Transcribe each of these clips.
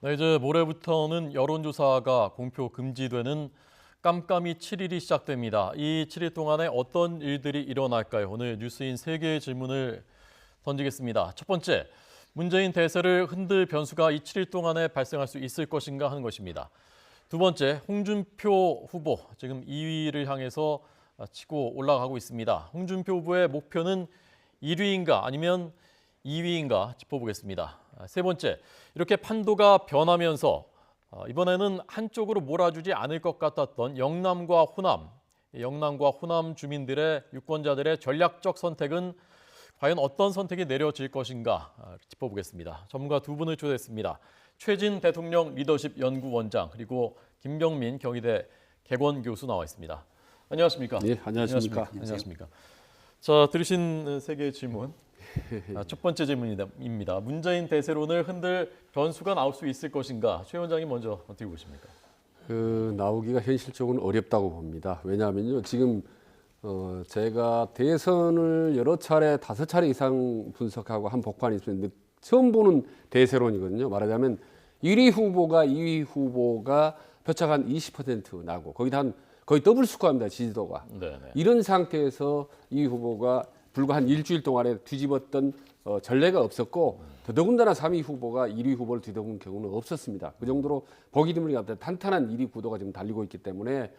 네, 이제 모레부터는 여론조사가 공표 금지되는 깜깜이 7일이 시작됩니다. 이 7일 동안에 어떤 일들이 일어날까요? 오늘 뉴스인 3개의 질문을 던지겠습니다. 첫 번째, 문재인 대세를 흔들 변수가 이 7일 동안에 발생할 수 있을 것인가 하는 것입니다. 두 번째, 홍준표 후보, 지금 2위를 향해서 치고 올라가고 있습니다. 홍준표 후보의 목표는 1위인가 아니면 2위인가 짚어보겠습니다. 세 번째, 이렇게 판도가 변하면서 이번에는 한쪽으로 몰아주지 않을 것 같았던 영남과 호남 주민들의 유권자들의 전략적 선택은 과연 어떤 선택이 내려질 것인가 짚어보겠습니다. 전문가 두 분을 초대했습니다. 최진 대통령 리더십 연구원장 그리고 김병민 경희대 객원 교수 나와 있습니다. 안녕하십니까? 네, 안녕하십니까? 안녕하십니까? 자, 들으신 3개의 질문. 첫 번째 질문입니다. 문재인 대세론을 흔들 변수가 나올 수 있을 것인가? 최 원장님 먼저 어떻게 보십니까? 나오기가 현실적으로는 어렵다고 봅니다. 왜냐하면요, 지금 제가 대선을 여러 차례, 5차례 이상 분석하고 한 복판이 있었는데 처음 보는 대세론이거든요. 말하자면 1위 후보가 2위 후보가 표차가 한 20% 나고 거기다 거의 더블 스코어입니다. 지지도가. 네네. 이런 상태에서 2위 후보가 불과 한 일주일 동안에 뒤집었던 전례가 없었고 더더군다나 3위 후보가 1위 후보를 뒤덮은 경우는 없었습니다. 그 정도로 보기 드물게 탄탄한 1위 구도가 지금 달리고 있기 때문에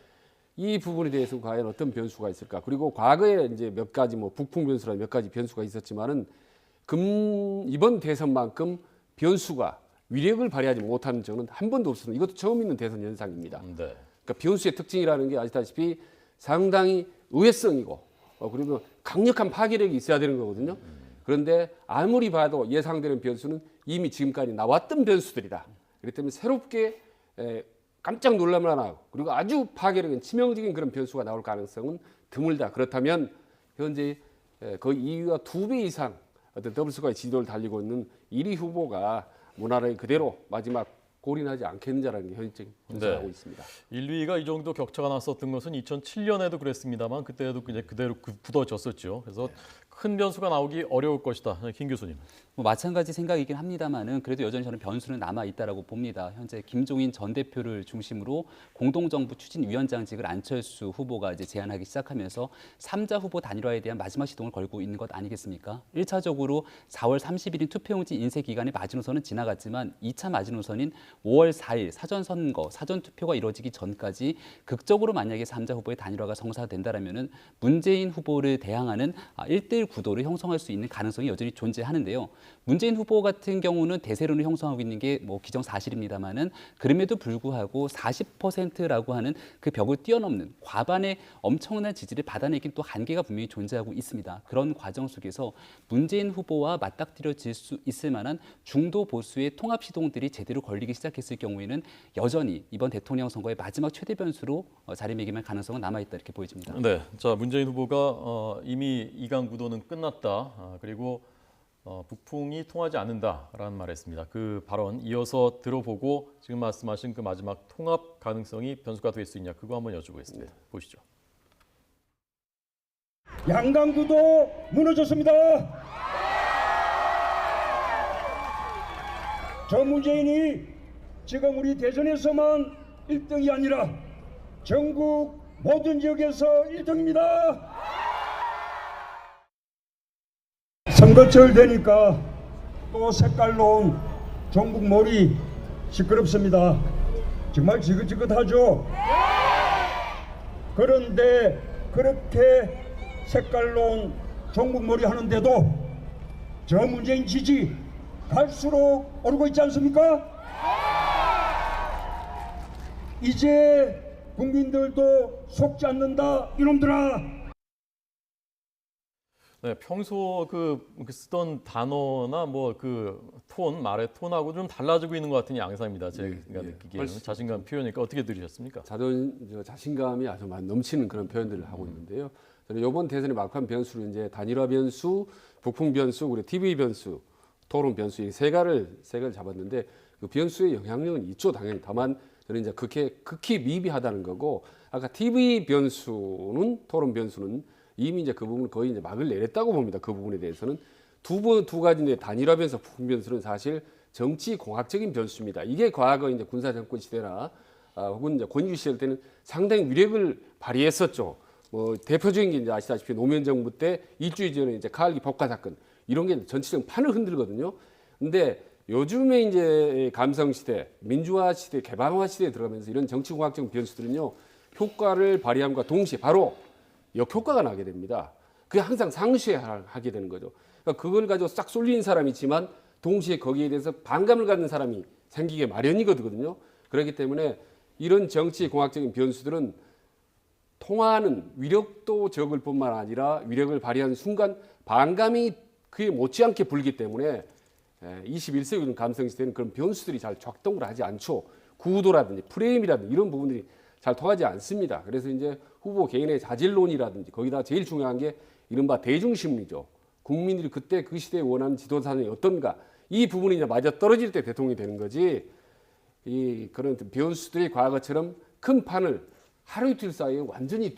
이 부분에 대해서 과연 어떤 변수가 있을까? 그리고 과거에 이제 몇 가지 북풍 변수라는 몇 가지 변수가 있었지만은 이번 대선만큼 변수가 위력을 발휘하지 못하는 적은 한 번도 없었습니다. 이것도 처음 있는 대선 현상입니다. 네. 그러니까 변수의 특징이라는 게 아시다시피 상당히 의외성이고 그리고 강력한 파괴력이 있어야 되는 거거든요. 그런데 아무리 봐도 예상되는 변수는 이미 지금까지 나왔던 변수들이다. 그렇기 때문에 새롭게 깜짝 놀랄 만하고 그리고 아주 파괴력은 치명적인 그런 변수가 나올 가능성은 드물다. 그렇다면 현재 거의 2위와 2배 이상 어떤 더블스코어의 지지도를 달리고 있는 1위 후보가 무난하게 그대로 마지막 골인하지 않겠느냐라는 게 현실적인 분석하고 네. 있습니다. 1, 2위가 이 정도 격차가 났었던 것은 2007년에도 그랬습니다만 그때도 이제 그대로 굳어졌었죠. 그래서 큰 변수가 나오기 어려울 것이다. 김 교수님. 마찬가지 생각이긴 합니다만은 그래도 여전히 저는 변수는 남아 있다라고 봅니다. 현재 김종인 전 대표를 중심으로 공동정부 추진위원장직을 안철수 후보가 이제 제안하기 시작하면서 3자 후보 단일화에 대한 마지막 시동을 걸고 있는 것 아니겠습니까? 1차적으로 4월 30일인 투표용지 인쇄 기간의 마지노선은 지나갔지만 2차 마지노선인 5월 4일 사전선거, 사전투표가 이루어지기 전까지 극적으로 만약에 3자 후보의 단일화가 성사된다라면은 문재인 후보를 대항하는 1대1 구도를 형성할 수 있는 가능성이 여전히 존재하는데요. 문재인 후보 같은 경우는 대세론을 형성하고 있는 게 기정사실입니다만은 그럼에도 불구하고 40%라고 하는 그 벽을 뛰어넘는 과반의 엄청난 지지를 받아내긴 또 한계가 분명히 존재하고 있습니다. 그런 과정 속에서 문재인 후보와 맞닥뜨려질 수 있을 만한 중도 보수의 통합 시동들이 제대로 걸리기 시작했을 경우에는 여전히 이번 대통령 선거의 마지막 최대 변수로 자리매김할 가능성은 남아있다 이렇게 보여집니다. 네, 자 문재인 후보가 이미 이강 구도는 끝났다. 그리고 북풍이 통하지 않는다라는 말을 했습니다. 그 발언 이어서 들어보고 지금 말씀하신 그 마지막 통합 가능성이 변수가 될 수 있냐 그거 한번 여쭤보겠습니다. 네. 보시죠. 양강구도 무너졌습니다. 저 문재인이 지금 우리 대전에서만 1등이 아니라 전국 모든 지역에서 1등입니다. 선거철 되니까 또 색깔로 종북몰이 시끄럽습니다. 정말 지긋지긋하죠. 그런데 그렇게 색깔로 종북몰이 하는데도 저 문재인 지지 갈수록 오르고 있지 않습니까? 이제 국민들도 속지 않는다 이놈들아. 네, 평소 쓰던 단어나 톤, 말의 톤하고 좀 달라지고 있는 것 같은 양상입니다. 제가 느끼기에는 자신감 표현이니까 어떻게 들으셨습니까? 자신감이 아주 넘치는 그런 표현들을 하고 있는데요. 저는 이번 대선의 막판 변수로 이제 단일화 변수, 북풍 변수, 그리고 TV 변수, 토론 변수 이 세 가지를 잡았는데 그 변수의 영향력은 있죠, 당연히. 다만 저는 이제 극히 미비하다는 거고 아까 TV 변수는 토론 변수는 이미 이제 그 부분은 거의 이제 막을 내렸다고 봅니다. 그 부분에 대해서는 두 가지인데 단일화 변수, 북풍 변수는 사실 정치 공학적인 변수입니다. 이게 과거 이제 군사 정권 시대나 혹은 이제 권위주의 시절 때는 상당히 위력을 발휘했었죠. 뭐 대표적인 게 이제 아시다시피 노무현 정부 때 일주일 전에 이제 가을기 폭파 사건 이런 게 전체적인 판을 흔들거든요. 근데 요즘에 이제 감성 시대, 민주화 시대, 개방화 시대에 들어가면서 이런 정치공학적 변수들은요 효과를 발휘함과 동시에 바로 역효과가 나게 됩니다. 그게 항상 상쇄하게 되는 거죠. 그러니까 그걸 가지고 싹 쏠리는 사람이 있지만 동시에 거기에 대해서 반감을 갖는 사람이 생기게 마련이거든요. 그렇기 때문에 이런 정치공학적인 변수들은 통하는 위력도 적을 뿐만 아니라 위력을 발휘하는 순간 반감이 그에 못지않게 불기 때문에 21세기 감성시대는 그런 변수들이 잘 작동을 하지 않죠. 구도라든지 프레임이라든지 이런 부분들이 잘 통하지 않습니다. 그래서 이제 후보 개인의 자질론이라든지 거기다 제일 중요한 게 이른바 대중심리죠. 국민들이 그때 그 시대에 원하는 지도자는 어떤가 이 부분이 이제 맞아 떨어질 때 대통령이 되는 거지. 이 그런 변수들이 과거처럼 큰 판을 하루 이틀 사이에 완전히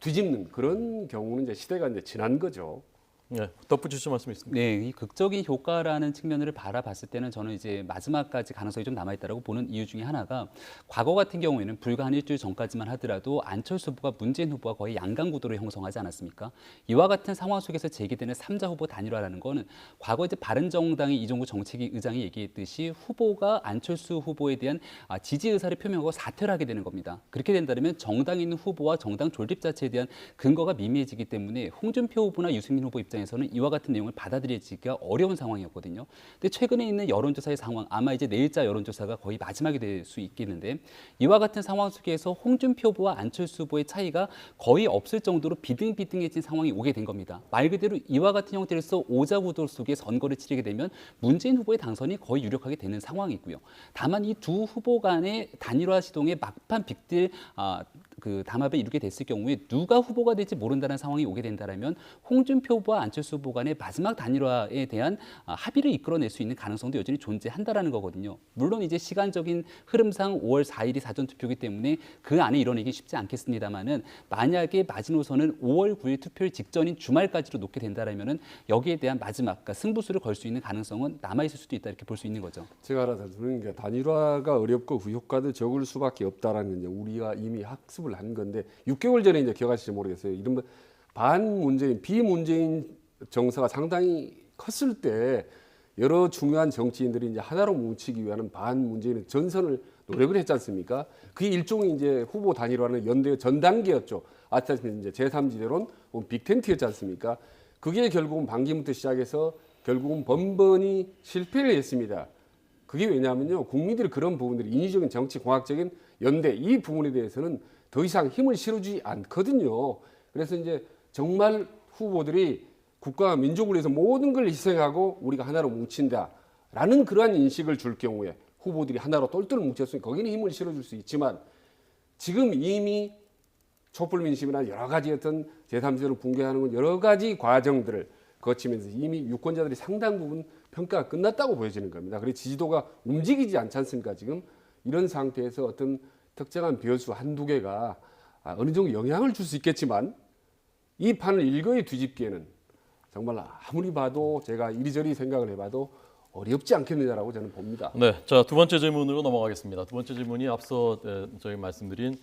뒤집는 그런 경우는 이제 시대가 이제 지난 거죠. 네, 덧붙이실 말씀 있습니다. 네, 이 극적인 효과라는 측면을 바라봤을 때는 저는 이제 마지막까지 가능성이 좀 남아있다고 보는 이유 중에 하나가 과거 같은 경우에는 불과 한 일주일 전까지만 하더라도 안철수 후보가 문재인 후보가 거의 양강 구도를 형성하지 않았습니까? 이와 같은 상황 속에서 제기되는 3자 후보 단일화라는 거는 과거 이제 바른정당의 이종구 정책위 의장이 얘기했듯이 후보가 안철수 후보에 대한 지지 의사를 표명하고 사퇴를 하게 되는 겁니다. 그렇게 된다면 정당에 있는 후보와 정당 존립 자체에 대한 근거가 미미해지기 때문에 홍준표 후보나 유승민 후보 입장에서는 이와 같은 내용을 받아들이기가 어려운 상황이었거든요. 근데 최근에 있는 여론조사의 상황, 아마 이제 내일자 여론조사가 거의 마지막이 될 수 있겠는데 이와 같은 상황 속에서 홍준표 후보와 안철수 후보의 차이가 거의 없을 정도로 비등비등해진 상황이 오게 된 겁니다. 말 그대로 이와 같은 형태로서 오자구도 속에 선거를 치르게 되면 문재인 후보의 당선이 거의 유력하게 되는 상황이고요. 다만 이 두 후보 간의 단일화 시동의 막판 빅딜 그 담합에 이르게 됐을 경우에 누가 후보가 될지 모른다는 상황이 오게 된다면 홍준표 후보와 안철수 후보 간의 마지막 단일화에 대한 합의를 이끌어낼 수 있는 가능성도 여전히 존재한다라는 거거든요. 물론 이제 시간적인 흐름상 5월 4일이 사전투표이기 때문에 그 안에 이뤄내기 쉽지 않겠습니다만은 만약에 마지노선은 5월 9일 투표일 직전인 주말까지로 놓게 된다라면은 여기에 대한 마지막 그러니까 승부수를 걸 수 있는 가능성은 남아 있을 수도 있다 이렇게 볼 수 있는 거죠. 제가 하나 더 드리는 게 단일화가 어렵고 그 효과도 적을 수밖에 없다라는 이제 우리가 이미 학습을 한 건데 6개월 전에 이제 기억하실지 모르겠어요. 이른바 반문재인, 비문재인 정서가 상당히 컸을 때 여러 중요한 정치인들이 이제 하나로 뭉치기 위한 반문재인 전선을 노력을 했지 않습니까? 그게 일종의 이제 후보 단일화는 연대의 전 단계였죠. 아시다시피 이제 제3지대론 빅텐트였지 않습니까? 그게 결국은 반기부터 시작해서 결국은 번번이 실패를 했습니다. 그게 왜냐하면요, 국민들이 그런 부분들이 인위적인 정치 공학적인 연대 이 부분에 대해서는 더 이상 힘을 실어주지 않거든요. 그래서 이제 정말 후보들이 국가와 민족을 위해서 모든 걸 희생하고 우리가 하나로 뭉친다라는 그러한 인식을 줄 경우에 후보들이 하나로 똘똘 뭉쳤으니 거기는 힘을 실어줄 수 있지만 지금 이미 촛불민심이나 여러 가지 어떤 제3지대로 붕괴하는 여러 가지 과정들을 거치면서 이미 유권자들이 상당 부분 평가가 끝났다고 보여지는 겁니다. 그래서 지지도가 움직이지 않지 않습니까? 지금 이런 상태에서 어떤 특정한 변수 한두 개가 어느 정도 영향을 줄 수 있겠지만 이 판을 일거에 뒤집기에는 정말 아무리 봐도 제가 이리저리 생각을 해봐도 어렵지 않겠느냐라고 저는 봅니다. 네, 자, 두 번째 질문으로 넘어가겠습니다. 두 번째 질문이 앞서 저희 말씀드린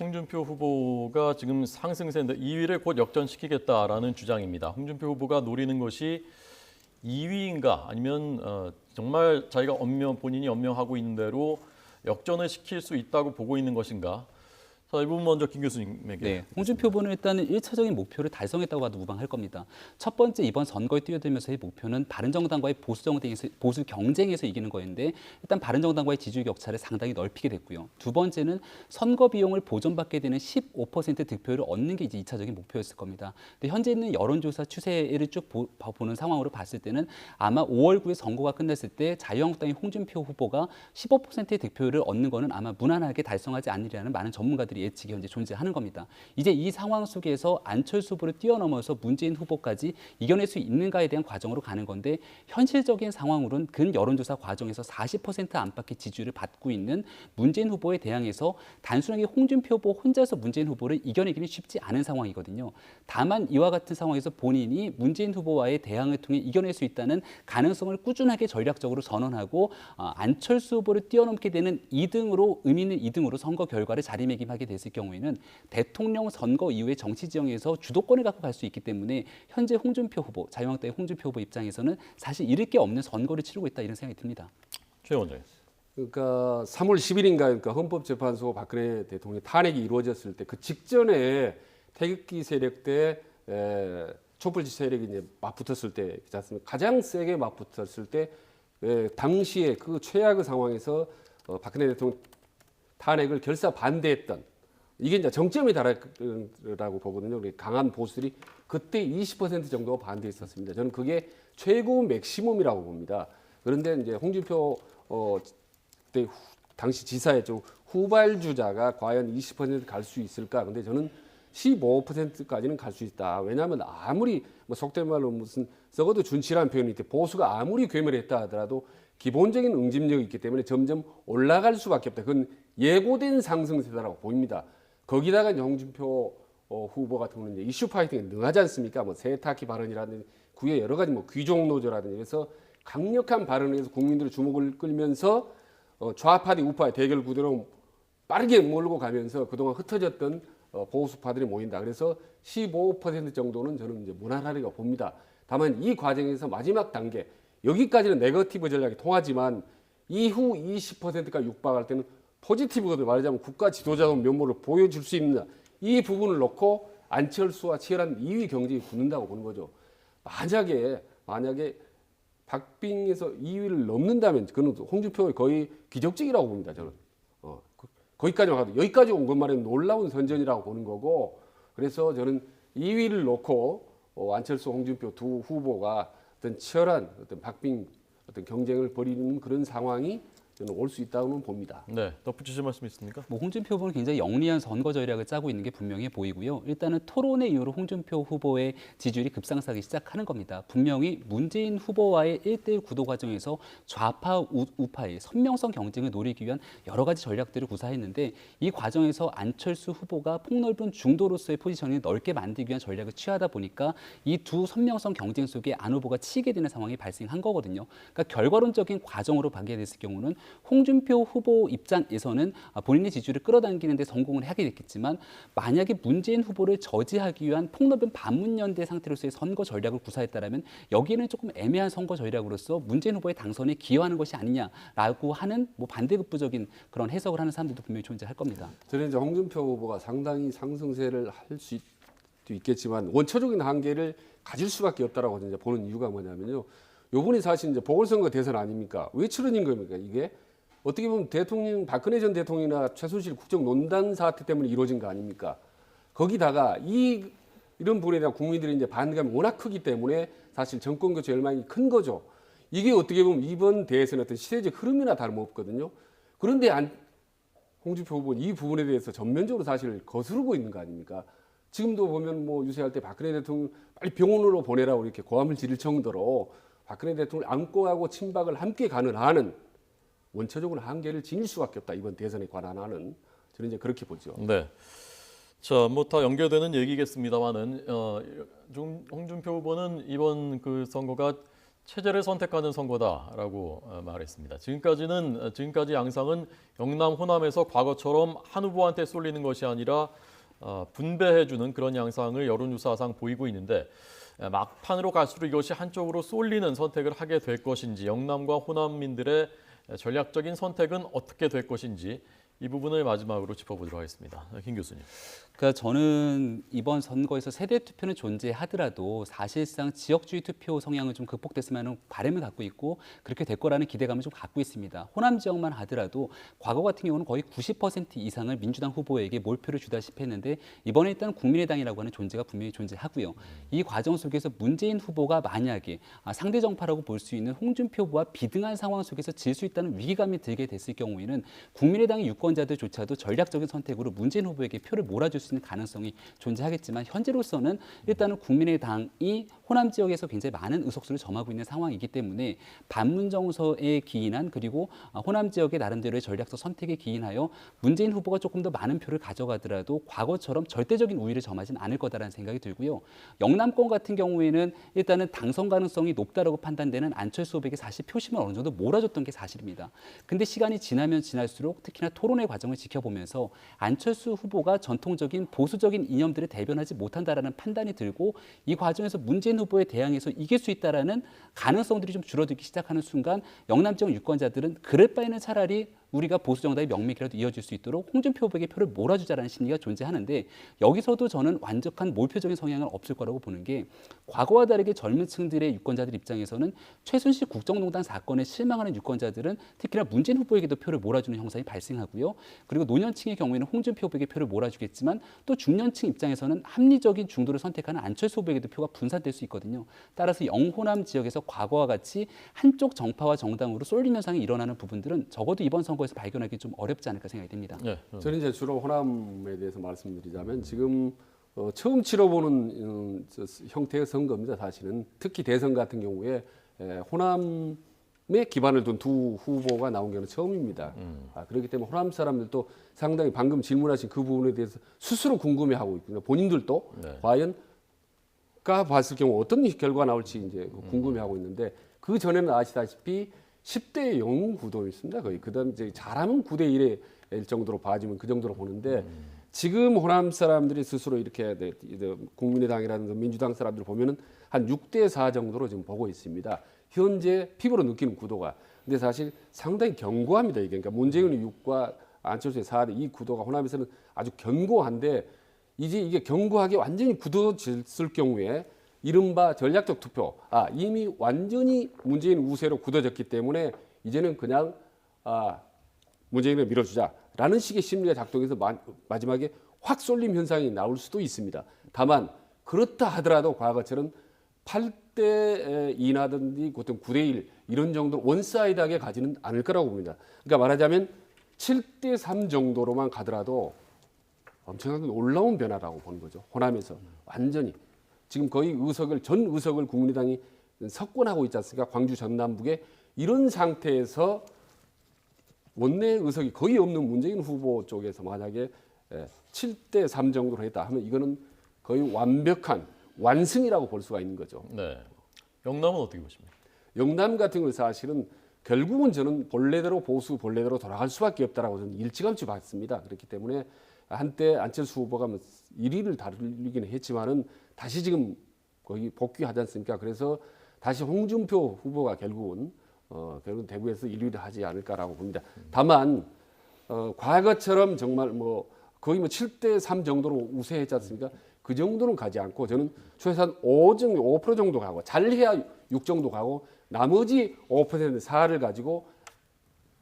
홍준표 후보가 지금 상승세인데 2위를 곧 역전시키겠다라는 주장입니다. 홍준표 후보가 노리는 것이 2위인가 아니면 정말 자기가 본인이 엄명하고 있는 대로 역전을 시킬 수 있다고 보고 있는 것인가? 자, 이 부분 먼저 김 교수님에게. 네, 홍준표 후보는 일단은 1차적인 목표를 달성했다고 봐도 무방할 겁니다. 첫 번째 이번 선거에 뛰어들면서의 목표는 바른정당과의 보수 경쟁에서 이기는 거였는데 일단 바른정당과의 지지율 격차를 상당히 넓히게 됐고요. 두 번째는 선거 비용을 보전받게 되는 15% 득표율을 얻는 게 이제 2차적인 목표였을 겁니다. 근데 현재 있는 여론조사 추세를 쭉 보는 상황으로 봤을 때는 아마 5월 9일 선거가 끝났을 때 자유한국당의 홍준표 후보가 15%의 득표율을 얻는 거는 아마 무난하게 달성하지 않으리라는 많은 전문가들이 예측이 현재 존재하는 겁니다. 이제 이 상황 속에서 안철수 후보를 뛰어넘어서 문재인 후보까지 이겨낼 수 있는가에 대한 과정으로 가는 건데 현실적인 상황으로는 근 여론조사 과정에서 40% 안팎의 지지율을 받고 있는 문재인 후보에 대항해서 단순하게 홍준표 후보 혼자서 문재인 후보를 이겨내기는 쉽지 않은 상황이거든요. 다만 이와 같은 상황에서 본인이 문재인 후보와의 대항을 통해 이겨낼 수 있다는 가능성을 꾸준하게 전략적으로 전언하고 안철수 후보를 뛰어넘게 되는 2등으로 의미 있는 2등으로 선거 결과를 자리매김하게 됐을 경우에는 대통령 선거 이후의 정치 지형에서 주도권을 갖고 갈 수 있기 때문에 현재 홍준표 후보, 자유한국당의 홍준표 후보 입장에서는 사실 잃을 게 없는 선거를 치르고 있다 이런 생각이 듭니다. 최 원장님. 그러니까 3월 10일인가 그러니까 헌법재판소 박근혜 대통령 탄핵이 이루어졌을 때 그 직전에 태극기 세력 대 촛불 세력이 이제 맞붙었을 때 그렇지 않습니까? 가장 세게 맞붙었을 때 당시에 그 최악의 상황에서 박근혜 대통령 탄핵을 결사 반대했던 이게 이제 정점에 달했라고 보거든요. 강한 보수들이 그때 20% 정도 반대했었습니다. 저는 그게 최고 맥시멈이라고 봅니다. 그런데 이제 홍준표 그때 당시 지사의 좀 후발주자가 과연 20% 갈 수 있을까? 근데 저는 15%까지는 갈 수 있다. 왜냐하면 아무리 뭐 속된 말로 무슨 적어도 준치라는 표현이 있대 보수가 아무리 괴멸했다 하더라도 기본적인 응집력이 있기 때문에 점점 올라갈 수밖에 없다. 그건 예고된 상승세다라고 보입니다. 거기다가 이제 홍준표 후보 같은 경우는 이제 이슈 파이팅에 능하지 않습니까? 뭐 세탁기 발언이라든지 그의 여러 가지 뭐 귀족 노조라든지 그래서 강력한 발언을 해서 국민들의 주목을 끌면서 좌파 대 우파의 대결 구도로 빠르게 몰고 가면서 그동안 흩어졌던 보수파들이 모인다. 그래서 15% 정도는 저는 이제 무난하리라고 봅니다. 다만 이 과정에서 마지막 단계 여기까지는 네거티브 전략이 통하지만 이후 20%가 육박할 때는 포지티브거든요. 말하자면 국가 지도자의 면모를 보여줄 수 있느냐. 이 부분을 놓고 안철수와 치열한 2위 경쟁이 붙는다고 보는 거죠. 만약에 박빙에서 2위를 넘는다면 그는 홍준표의 거의 기적적이라고 봅니다. 저는. 거기까지만 가도 여기까지 온 것만은 놀라운 선전이라고 보는 거고 그래서 저는 2위를 놓고 안철수, 홍준표 두 후보가 어떤 치열한 어떤 박빙 어떤 경쟁을 벌이는 그런 상황이 저는 올 수 있다고는 봅니다. 네, 덧붙이실 말씀 있습니까? 뭐 홍준표 후보는 굉장히 영리한 선거 전략을 짜고 있는 게 분명해 보이고요. 일단은 토론회 이후로 홍준표 후보의 지지율이 급상승하기 시작하는 겁니다. 분명히 문재인 후보와의 1대1 구도 과정에서 좌파 우파의 선명성 경쟁을 노리기 위한 여러 가지 전략들을 구사했는데 이 과정에서 안철수 후보가 폭넓은 중도로서의 포지션을 넓게 만들기 위한 전략을 취하다 보니까 이 두 선명성 경쟁 속에 안 후보가 치게 되는 상황이 발생한 거거든요. 그러니까 결과론적인 과정으로 보게 됐을 경우는 홍준표 후보 입장에서는 본인의 지지율을 끌어당기는 데 성공을 하게 됐겠지만 만약에 문재인 후보를 저지하기 위한 폭넓은 반문연대 상태로서의 선거 전략을 구사했다면 여기에는 조금 애매한 선거 전략으로서 문재인 후보의 당선에 기여하는 것이 아니냐라고 하는 뭐 반대급부적인 그런 해석을 하는 사람들도 분명히 존재할 겁니다. 저는 이제 홍준표 후보가 상당히 상승세를 할 수 있겠지만 원초적인 한계를 가질 수밖에 없다라고 이제 보는 이유가 뭐냐면요. 요번이 사실 이제 보궐선거 대선 아닙니까? 왜 치러진 겁니까? 이게 어떻게 보면 대통령 박근혜 전 대통령이나 최순실 국정농단 사태 때문에 이루어진 거 아닙니까? 거기다가 이런 부분에 대한 국민들이 이제 반감이 워낙 크기 때문에 사실 정권 교체 열망이 큰 거죠. 이게 어떻게 보면 이번 대선의 어떤 시대적 흐름이나 다름없거든요. 그런데 홍준표 후보는 이 부분에 대해서 전면적으로 사실 거스르고 있는 거 아닙니까? 지금도 보면 뭐 유세할 때 박근혜 대통령 빨리 병원으로 보내라고 이렇게 고함을 지를 정도로 박근혜 대통령을 안고 가고 친박을 함께 가는 한은 원초적으로 한계를 지닐 수밖에 없다. 이번 대선에 관한 한은 저는 이제 그렇게 보죠. 네. 자, 뭐 다 연결되는 얘기겠습니다만은 홍준표 후보는 이번 그 선거가 체제를 선택하는 선거다라고 말했습니다. 지금까지 양상은 영남, 호남에서 과거처럼 한 후보한테 쏠리는 것이 아니라 분배해주는 그런 양상을 여론조사상 보이고 있는데 막판으로 갈수록 이것이 한쪽으로 쏠리는 선택을 하게 될 것인지 영남과 호남민들의 전략적인 선택은 어떻게 될 것인지 이 부분을 마지막으로 짚어보도록 하겠습니다. 김 교수님. 그러니까 저는 이번 선거에서 세대 투표는 존재하더라도 사실상 지역주의 투표 성향은 좀 극복됐으면 하는 바람을 갖고 있고 그렇게 될 거라는 기대감을 좀 갖고 있습니다. 호남 지역만 하더라도 과거 같은 경우는 거의 90% 이상을 민주당 후보에게 몰표를 주다시피 했는데 이번에 일단 국민의당이라고 하는 존재가 분명히 존재하고요. 이 과정 속에서 문재인 후보가 만약에 상대 정파라고 볼 수 있는 홍준표 후보와 비등한 상황 속에서 질 수 있다는 위기감이 들게 됐을 경우에는 국민의당의 유권 유권자들조차도 전략적인 선택으로 문재인 후보에게 표를 몰아줄 수 있는 가능성이 존재하겠지만 현재로서는 일단은 국민의당이 호남 지역에서 굉장히 많은 의석수를 점하고 있는 상황이기 때문에 반문 정서에 기인한 그리고 호남 지역의 나름대로의 전략적 선택에 기인하여 문재인 후보가 조금 더 많은 표를 가져가더라도 과거처럼 절대적인 우위를 점하진 않을 거다라는 생각이 들고요. 영남권 같은 경우에는 일단은 당선 가능성이 높다라고 판단되는 안철수 후보에게 사실 표심을 어느 정도 몰아줬던 게 사실입니다. 근데 시간이 지나면 지날수록 특히나 토론회 과정을 지켜보면서 안철수 후보가 전통적인 보수적인 이념들을 대변하지 못한다라는 판단이 들고 이 과정에서 문재인 후보에 대항해서 이길 수 있다라는 가능성들이 좀 줄어들기 시작하는 순간 영남 지역 유권자들은 그럴 바에는 차라리 우리가 보수 정당의 명맥이라도 이어질 수 있도록 홍준표 후보에게 표를 몰아주자라는 심리가 존재하는데 여기서도 저는 완벽한 몰표적인 성향은 없을 거라고 보는 게 과거와 다르게 젊은 층들의 유권자들 입장에서는 최순실 국정농단 사건에 실망하는 유권자들은 특히나 문재인 후보에게도 표를 몰아주는 형상이 발생하고요. 그리고 노년층의 경우에는 홍준표 후보에게 표를 몰아주겠지만 또 중년층 입장에서는 합리적인 중도를 선택하는 안철수 후보에게도 표가 분산될 수 있거든요. 따라서 영호남 지역에서 과거와 같이 한쪽 정파와 정당으로 쏠림 현상이 일어나는 부분들은 적어도 이번 선거에서 발견하기 좀 어렵지 않을까 생각이 됩니다. 네. 저는 이제 주로 호남에 대해서 말씀드리자면 지금 처음 치러보는 형태의 선거입니다. 사실은 특히 대선 같은 경우에 호남에 기반을 둔 두 후보가 나온 경우는 처음입니다. 그렇기 때문에 호남 사람들도 상당히 방금 질문하신 그 부분에 대해서 스스로 궁금해하고 있거든요. 본인들도 네. 과연 봤을 경우 어떤 결과가 나올지 이제 궁금해하고 있는데 그 전에는 아시다시피 10대 0 구도였습니다. 거의 그다음 이제 잘하면 9대 1일 정도로 봐주면 그 정도로 보는데 지금 호남 사람들이 스스로 이렇게 국민의당이라든가 민주당 사람들 보면은 한 6대 4 정도로 지금 보고 있습니다. 현재 피부로 느끼는 구도가. 근데 사실 상당히 견고합니다. 이게 그러니까 문재인의 6과 안철수의 4, 이 구도가 호남에서는 아주 견고한데 이제 이게 견고하게 완전히 굳어졌을 경우에 이른바 전략적 투표. 이미 완전히 문재인 우세로 굳어졌기 때문에 이제는 그냥 문재인을 밀어주자라는 식의 심리가 작동해서 마지막에 확 쏠림 현상이 나올 수도 있습니다. 다만 그렇다 하더라도 과거처럼 8대 2나든지 보통 9대 1 이런 정도 원사이드하게 가지는 않을 거라고 봅니다. 그러니까 말하자면 7대 3 정도로만 가더라도 엄청나게 놀라운 변화라고 보는 거죠. 호남에서 완전히. 지금 거의 전 의석을 국민의당이 석권하고 있지 않습니까? 광주 전남북에 이런 상태에서 원내 의석이 거의 없는 문재인 후보 쪽에서 만약에 7대 3 정도로 했다 하면 이거는 거의 완벽한 완승이라고 볼 수가 있는 거죠. 네. 영남은 어떻게 보십니까? 영남 같은 경우 사실은 결국은 저는 본래대로 보수 본래대로 돌아갈 수밖에 없다라고 저는 일찌감치 봤습니다. 그렇기 때문에 한때 안철수 후보가 1위를 다루기는 했지만은 다시 지금 거기 복귀하지 않습니까? 그래서 다시 홍준표 후보가 결국은 대구에서 1위를 하지 않을까라고 봅니다. 다만 과거처럼 정말 거의 7대 3 정도로 우세했지 않습니까? 그 정도는 가지 않고 저는 최소한 5% 정도 가고 잘해야 6 정도 가고 나머지 5% 4를 가지고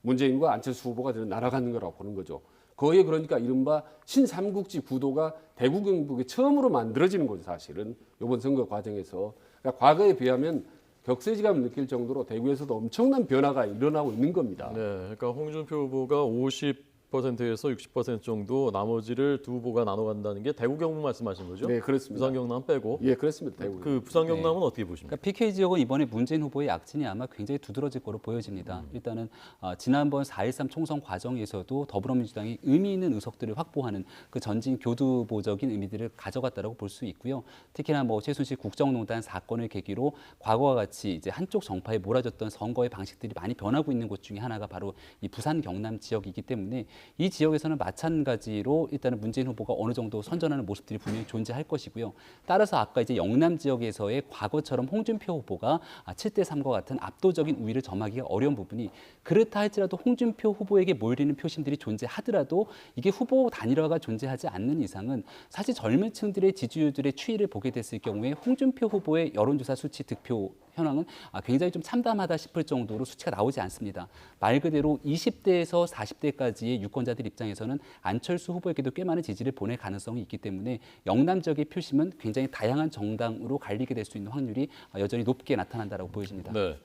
문재인과 안철수 후보가 저는 날아가는 거라고 보는 거죠. 거의 그러니까 이른바 신삼국지 구도가 대구 경북에 처음으로 만들어지는 거죠. 사실은 이번 선거 과정에서. 그러니까 과거에 비하면 격세지감을 느낄 정도로 대구에서도 엄청난 변화가 일어나고 있는 겁니다. 네, 그러니까 홍준표 후보가 50%에서 60% 정도 나머지를 두 후보가 나눠 간다는 게 대구 경북 말씀하신 거죠? 네, 그렇습니다. 부산 경남 빼고. 예, 그렇습니다. 대구. 그 부산 경남은 어떻게 보십니까? 그러니까 PK 지역은 이번에 문재인 후보의 약진이 아마 굉장히 두드러질 거로 보여집니다. 일단은 지난번 4.13 총선 과정에서도 더불어민주당이 의미 있는 의석들을 확보하는 그 전진 교두보적인 의미들을 가져갔다라고 볼 수 있고요. 특히나 최순실 국정농단 사건을 계기로 과거와 같이 이제 한쪽 정파에 몰아졌던 선거의 방식들이 많이 변하고 있는 곳 중에 하나가 바로 이 부산 경남 지역이기 때문에 이 지역에서는 마찬가지로 일단은 문재인 후보가 어느 정도 선전하는 모습들이 분명히 존재할 것이고요. 따라서 아까 이제 영남 지역에서의 과거처럼 홍준표 후보가 7대 3과 같은 압도적인 우위를 점하기가 어려운 부분이 그렇다 할지라도 홍준표 후보에게 몰리는 표심들이 존재하더라도 이게 후보 단일화가 존재하지 않는 이상은 사실 젊은 층들의 지지율들의 추이를 보게 됐을 경우에 홍준표 후보의 여론조사 수치 득표 현황은 굉장히 좀 참담하다 싶을 정도로 수치가 나오지 않습니다. 말 그대로 20대에서 40대까지의 유권자들 입장에서는 안철수 후보에게도 꽤 많은 지지를 보낼 가능성이 있기 때문에 영남 지역의 표심은 굉장히 다양한 정당으로 갈리게 될 수 있는 확률이 여전히 높게 나타난다고 보여집니다. 네.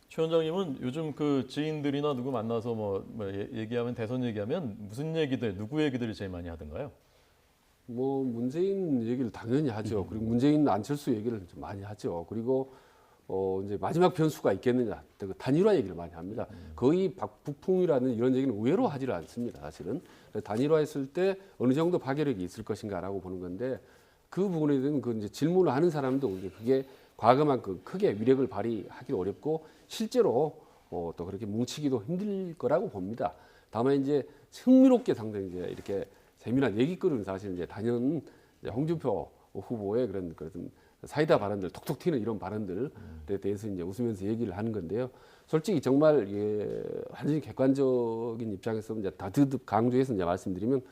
최 원장님은 요즘 그 지인들이나 누구 만나서 얘기하면 대선 얘기하면 무슨 얘기들, 누구 얘기들을 제일 많이 하던가요? 뭐 문재인 얘기를 당연히 하죠. 그리고 문재인 안철수 얘기를 좀 많이 하죠. 그리고 이제 마지막 변수가 있겠느냐, 그 단일화 얘기를 많이 합니다. 거의 북풍이라는 이런 얘기는 의외로 하지를 않습니다. 사실은 단일화했을 때 어느 정도 파괴력이 있을 것인가라고 보는 건데 그 부분에 대한 그 이제 질문을 하는 사람도 이제 그게 과거만큼 크게 위력을 발휘하기 어렵고 실제로 또 그렇게 뭉치기도 힘들 거라고 봅니다. 다만 이제 흥미롭게 상당히 이제 이렇게 재미난 얘기거리는 사실 이제 단연 이제 홍준표 후보의 그런 사이다 발언들, 톡톡 튀는 이런 발언들에 대해서 이제 웃으면서 얘기를 하는 건데요. 솔직히 정말 완전히 객관적인 입장에서 이제 다드득 강조해서 이제 말씀드리면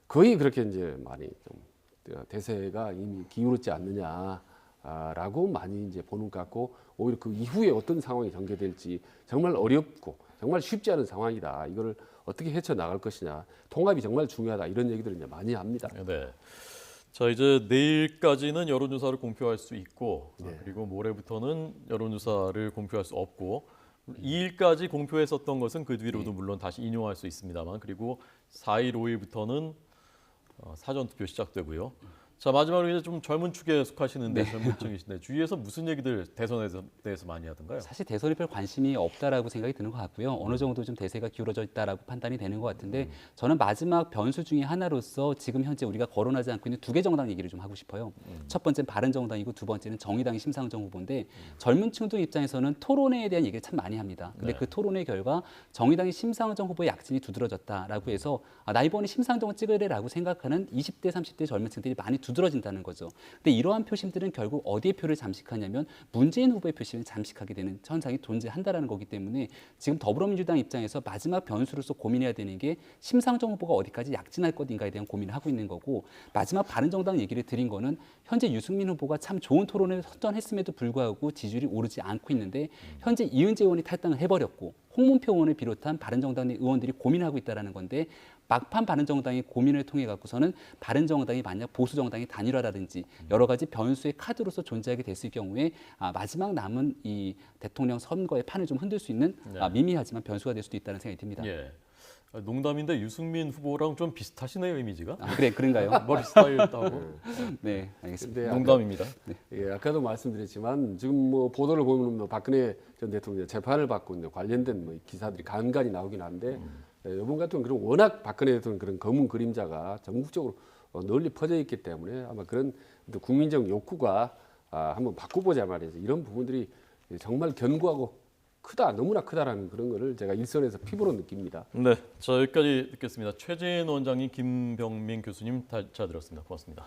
거의 그렇게 이제 많이 좀 대세가 이미 기울었지 않느냐라고 많이 이제 보는 것 같고 오히려 그 이후에 어떤 상황이 전개될지 정말 어렵고 정말 쉽지 않은 상황이다. 이거를 어떻게 헤쳐 나갈 것이냐, 통합이 정말 중요하다 이런 얘기들을 이제 많이 합니다. 네. 자, 이제 내일까지는 여론조사를 공표할 수 있고 그리고 모레부터는 여론조사를 공표할 수 없고 2일까지 공표했었던 것은 그 뒤로도 물론 다시 인용할 수 있습니다만 그리고 4일, 5일부터는 사전투표 시작되고요. 자, 마지막으로 이제 좀 젊은 축에 속하시는데 젊은 층이신데 주위에서 무슨 얘기들 대선에 대해서 많이 하던가요? 사실 대선에 별 관심이 없다라고 생각이 드는 것 같고요. 어느 정도 좀 대세가 기울어져 있다라고 판단이 되는 것 같은데 저는 마지막 변수 중에 하나로서 지금 현재 우리가 거론하지 않고 있는 두 개 정당 얘기를 좀 하고 싶어요. 첫 번째는 바른정당이고 두 번째는 정의당의 심상정 후보인데 젊은 층들 입장에서는 토론회에 대한 얘기를 참 많이 합니다. 근데 그 토론회 결과 정의당의 심상정 후보의 약진이 두드러졌다라고 해서 나 이번에 심상정을 찍으래라고 생각하는 20대, 30대 젊은 층들이 많이 두드러진다는 거죠. 근데 이러한 표심들은 결국 어디에 표를 잠식하냐면 문재인 후보의 표심을 잠식하게 되는 현상이 존재한다라는 거기 때문에 지금 더불어민주당 입장에서 마지막 변수로서 고민해야 되는 게 심상정 후보가 어디까지 약진할 것인가에 대한 고민을 하고 있는 거고 마지막 바른정당 얘기를 드린 거는 현재 유승민 후보가 참 좋은 토론을 선전했음에도 불구하고 지지율이 오르지 않고 있는데 현재 이은재 의원이 탈당을 해버렸고 홍문표 의원을 비롯한 바른정당 내 의원들이 고민하고 있다는 건데 막판 바른정당이 고민을 통해 갖고서는 바른정당이 만약 보수정당의 단일화라든지 여러 가지 변수의 카드로서 존재하게 됐을 경우에 마지막 남은 이 대통령 선거의 판을 좀 흔들 수 있는 미미하지만 변수가 될 수도 있다는 생각이 듭니다. 예. 농담인데 유승민 후보랑 좀 비슷하시네요, 이미지가. 그런가요? 머리 스타일도 하고. 네, 알겠습니다. 농담입니다. 아까도 말씀드렸지만 지금 뭐 보도를 보면 뭐 박근혜 전 대통령 재판을 받고 있는 관련된 뭐 기사들이 간간히 나오긴 한데 이번 같은 그런 워낙 박근혜 대통령 그런 검은 그림자가 전국적으로 널리 퍼져 있기 때문에 아마 그런 국민적 욕구가 한번 바꿔보자 말이죠. 이런 부분들이 정말 견고하고 크다, 너무나 크다라는 그런 거를 제가 일선에서 피부로 느낍니다. 네, 자 여기까지 듣겠습니다. 최재인 원장님, 김병민 교수님 잘 들었습니다. 고맙습니다.